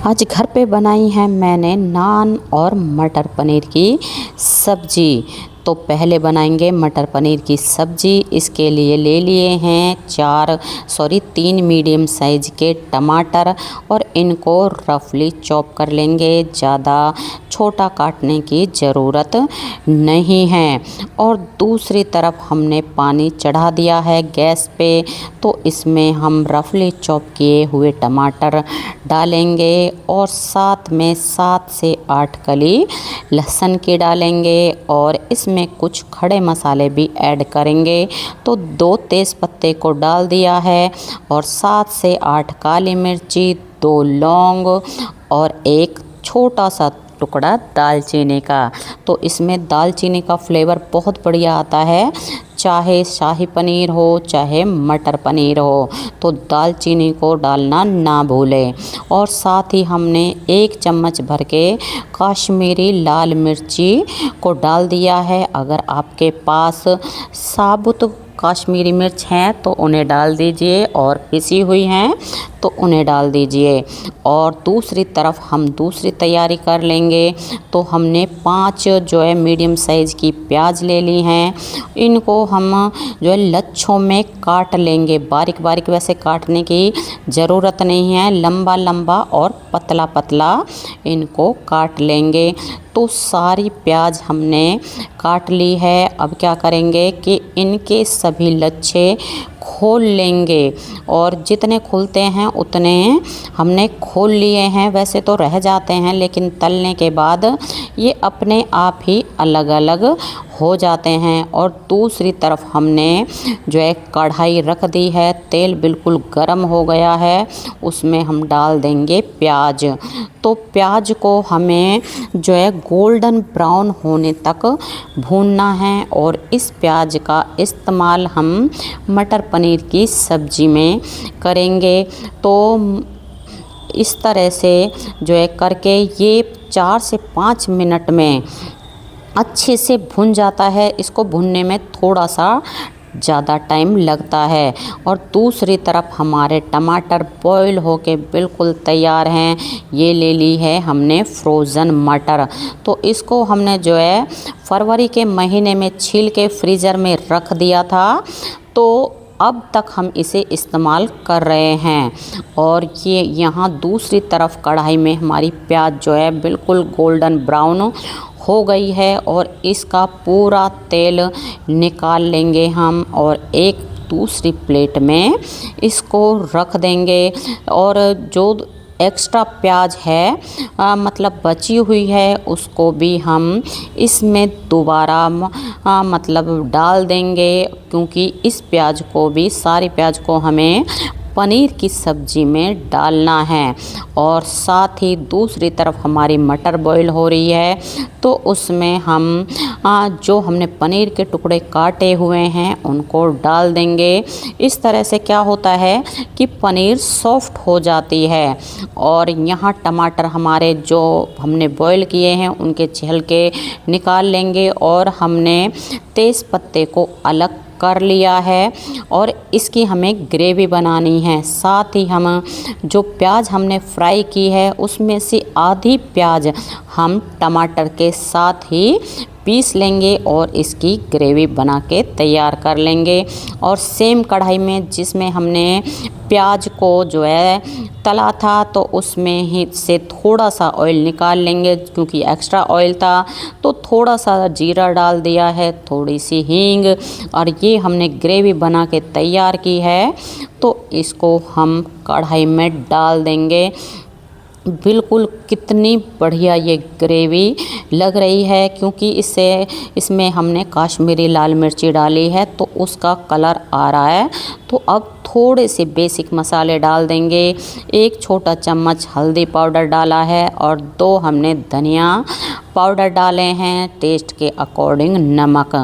आज घर पे बनाई है मैंने नान और मटर पनीर की सब्ज़ी। तो पहले बनाएंगे मटर पनीर की सब्ज़ी। इसके लिए ले लिए हैं 3 मीडियम साइज़ के टमाटर और इनको रफली चॉप कर लेंगे। ज़्यादा छोटा काटने की ज़रूरत नहीं है। और दूसरी तरफ हमने पानी चढ़ा दिया है गैस पे, तो इसमें हम रफली चॉप किए हुए टमाटर डालेंगे और साथ में 7 से 8 कली लहसुन की डालेंगे और इसमें कुछ खड़े मसाले भी ऐड करेंगे। तो 2 तेज़ पत्ते को डाल दिया है और 7 से 8 काली मिर्ची, 2 लौंग और एक छोटा सा टुकड़ा दालचीनी का। तो इसमें दालचीनी का फ्लेवर बहुत बढ़िया आता है, चाहे शाही पनीर हो चाहे मटर पनीर हो, तो दालचीनी को डालना ना भूलें। और साथ ही हमने 1 चम्मच भर के कश्मीरी लाल मिर्ची को डाल दिया है। अगर आपके पास साबुत कश्मीरी मिर्च हैं तो उन्हें डाल दीजिए और पिसी हुई हैं तो उन्हें डाल दीजिए। और दूसरी तरफ हम दूसरी तैयारी कर लेंगे। तो हमने 5 जो है मीडियम साइज़ की प्याज ले ली हैं। इनको हम जो है लच्छों में काट लेंगे। बारीक बारीक वैसे काटने की ज़रूरत नहीं है, लंबा लंबा और पतला पतला इनको काट लेंगे। तो सारी प्याज हमने काट ली है। अब क्या करेंगे कि इनके सभी लच्छे खोल लेंगे और जितने खुलते हैं उतने हमने खोल लिए हैं। वैसे तो रह जाते हैं लेकिन तलने के बाद ये अपने आप ही अलग अलग हो जाते हैं। और दूसरी तरफ हमने जो है कढ़ाई रख दी है, तेल बिल्कुल गर्म हो गया है, उसमें हम डाल देंगे प्याज। तो प्याज को हमें जो है गोल्डन ब्राउन होने तक भूनना है और इस प्याज का इस्तेमाल हम मटर पनीर की सब्ज़ी में करेंगे। तो इस तरह से जो है करके ये 4 से 5 मिनट में अच्छे से भुन जाता है। इसको भुनने में थोड़ा सा ज़्यादा टाइम लगता है। और दूसरी तरफ हमारे टमाटर बॉईल होके बिल्कुल तैयार हैं। ये ले ली है हमने फ्रोज़न मटर। तो इसको हमने जो है फरवरी के महीने में छील के फ्रीज़र में रख दिया था, तो अब तक हम इसे इस्तेमाल कर रहे हैं। और ये यहाँ दूसरी तरफ कढ़ाई में हमारी प्याज जो है बिल्कुल गोल्डन ब्राउन हो गई है और इसका पूरा तेल निकाल लेंगे हम और एक दूसरी प्लेट में इसको रख देंगे। और जो एक्स्ट्रा प्याज है मतलब बची हुई है, उसको भी हम इसमें दोबारा मतलब डाल देंगे, क्योंकि इस प्याज को भी सारी प्याज को हमें पनीर की सब्ज़ी में डालना है। और साथ ही दूसरी तरफ हमारी मटर बॉईल हो रही है, तो उसमें हम जो हमने पनीर के टुकड़े काटे हुए हैं उनको डाल देंगे। इस तरह से क्या होता है कि पनीर सॉफ्ट हो जाती है। और यहाँ टमाटर हमारे जो हमने बॉईल किए हैं उनके छिलके निकाल लेंगे और हमने तेज़ पत्ते को अलग कर लिया है और इसकी हमें ग्रेवी बनानी है। साथ ही हम जो प्याज हमने फ्राई की है उसमें से आधी प्याज हम टमाटर के साथ ही पीस लेंगे और इसकी ग्रेवी बना के तैयार कर लेंगे। और सेम कढ़ाई में जिसमें हमने प्याज को जो है तला था, तो उसमें ही से थोड़ा सा ऑयल निकाल लेंगे, क्योंकि एक्स्ट्रा ऑयल था। तो थोड़ा सा जीरा डाल दिया है, थोड़ी सी हींग, और ये हमने ग्रेवी बना के तैयार की है, तो इसको हम कढ़ाई में डाल देंगे। बिल्कुल कितनी बढ़िया ये ग्रेवी लग रही है, क्योंकि इसमें हमने कश्मीरी लाल मिर्ची डाली है तो उसका कलर आ रहा है। तो अब थोड़े से बेसिक मसाले डाल देंगे। 1 छोटा चम्मच हल्दी पाउडर डाला है और 2 हमने धनिया पाउडर डाले हैं, टेस्ट के अकॉर्डिंग नमक।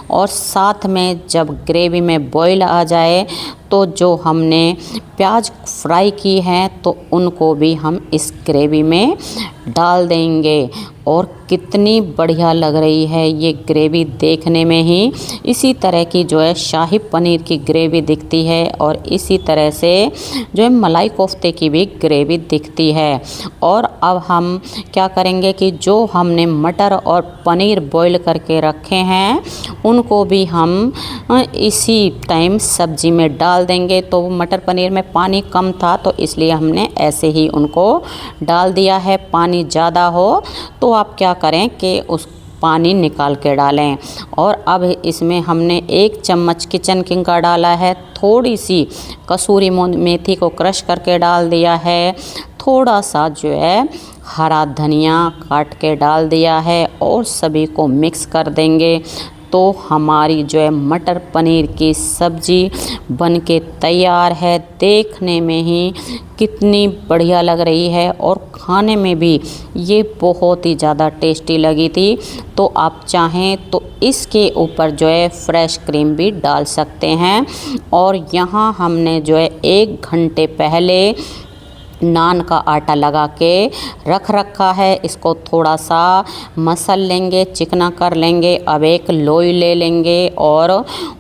और साथ में जब ग्रेवी में बॉईल आ जाए तो जो हमने प्याज फ्राई की हैं तो उनको भी हम इस ग्रेवी में डाल देंगे। और कितनी बढ़िया लग रही है ये ग्रेवी देखने में ही। इसी तरह की जो है शाही पनीर की ग्रेवी दिखती है और इसी तरह से जो है मलाई कोफ्ते की भी ग्रेवी दिखती है। और अब हम क्या करेंगे कि जो हमने मटर और पनीर बॉईल करके रखे हैं उनको भी हम इसी टाइम सब्जी में डाल देंगे। तो मटर पनीर में पानी कम था तो इसलिए हमने ऐसे ही उनको डाल दिया है। पानी ज़्यादा हो तो आप क्या करें कि उस पानी निकाल के डालें। और अब इसमें हमने 1 चम्मच किचन किंग का डाला है, थोड़ी सी कसूरी मेथी को क्रश करके डाल दिया है, थोड़ा सा जो है हरा धनिया काट के डाल दिया है और सभी को मिक्स कर देंगे। तो हमारी जो है मटर पनीर की सब्ज़ी बनके तैयार है। देखने में ही कितनी बढ़िया लग रही है और खाने में भी ये बहुत ही ज़्यादा टेस्टी लगी थी। तो आप चाहें तो इसके ऊपर जो है फ्रेश क्रीम भी डाल सकते हैं। और यहाँ हमने जो है 1 घंटे पहले नान का आटा लगा के रख रखा है। इसको थोड़ा सा मसल लेंगे, चिकना कर लेंगे। अब एक लोई ले लेंगे और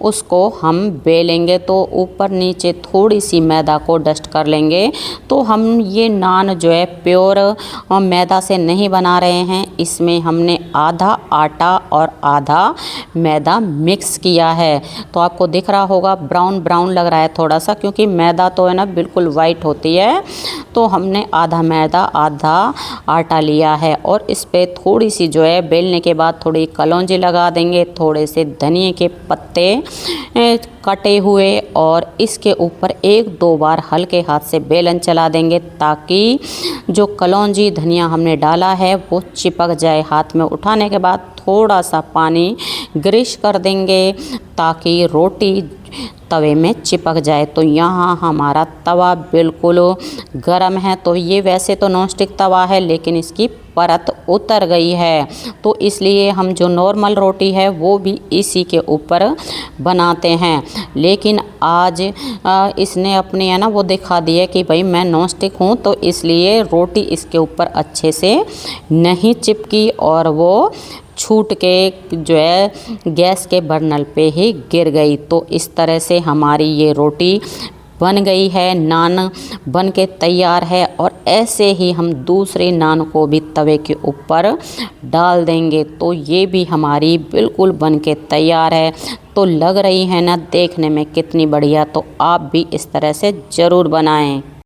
उसको हम बेलेंगे। तो ऊपर नीचे थोड़ी सी मैदा को डस्ट कर लेंगे। तो हम ये नान जो है प्योर मैदा से नहीं बना रहे हैं, इसमें हमने आधा आटा और आधा मैदा मिक्स किया है। तो आपको दिख रहा होगा ब्राउन ब्राउन लग रहा है थोड़ा सा, क्योंकि मैदा तो है ना बिल्कुल वाइट होती है। तो हमने आधा मैदा आधा आटा लिया है और इस पे थोड़ी सी जो है बेलने के बाद थोड़ी कलौंजी लगा देंगे, थोड़े से धनिए के पत्ते कटे हुए और इसके ऊपर 1-2 बार हल्के हाथ से बेलन चला देंगे ताकि जो कलौंजी धनिया हमने डाला है वो चिपक जाए। हाथ में उठाने के बाद थोड़ा सा पानी ग्रीस कर देंगे ताकि रोटी तवे में चिपक जाए। तो यहाँ हमारा तवा बिल्कुल गरम है। तो ये वैसे तो नॉनस्टिक तवा है लेकिन इसकी परत उतर गई है, तो इसलिए हम जो नॉर्मल रोटी है वो भी इसी के ऊपर बनाते हैं। लेकिन आज इसने अपनी है ना वो दिखा दी है कि भाई मैं नॉनस्टिक हूँ, तो इसलिए रोटी इसके ऊपर अच्छे से नहीं चिपकी और वो छूट के जो है गैस के बर्नल पे ही गिर गई। तो इस तरह से हमारी ये रोटी बन गई है, नान बन के तैयार है। और ऐसे ही हम दूसरे नान को भी तवे के ऊपर डाल देंगे। तो ये भी हमारी बिल्कुल बन के तैयार है। तो लग रही है ना देखने में कितनी बढ़िया। तो आप भी इस तरह से ज़रूर बनाएं।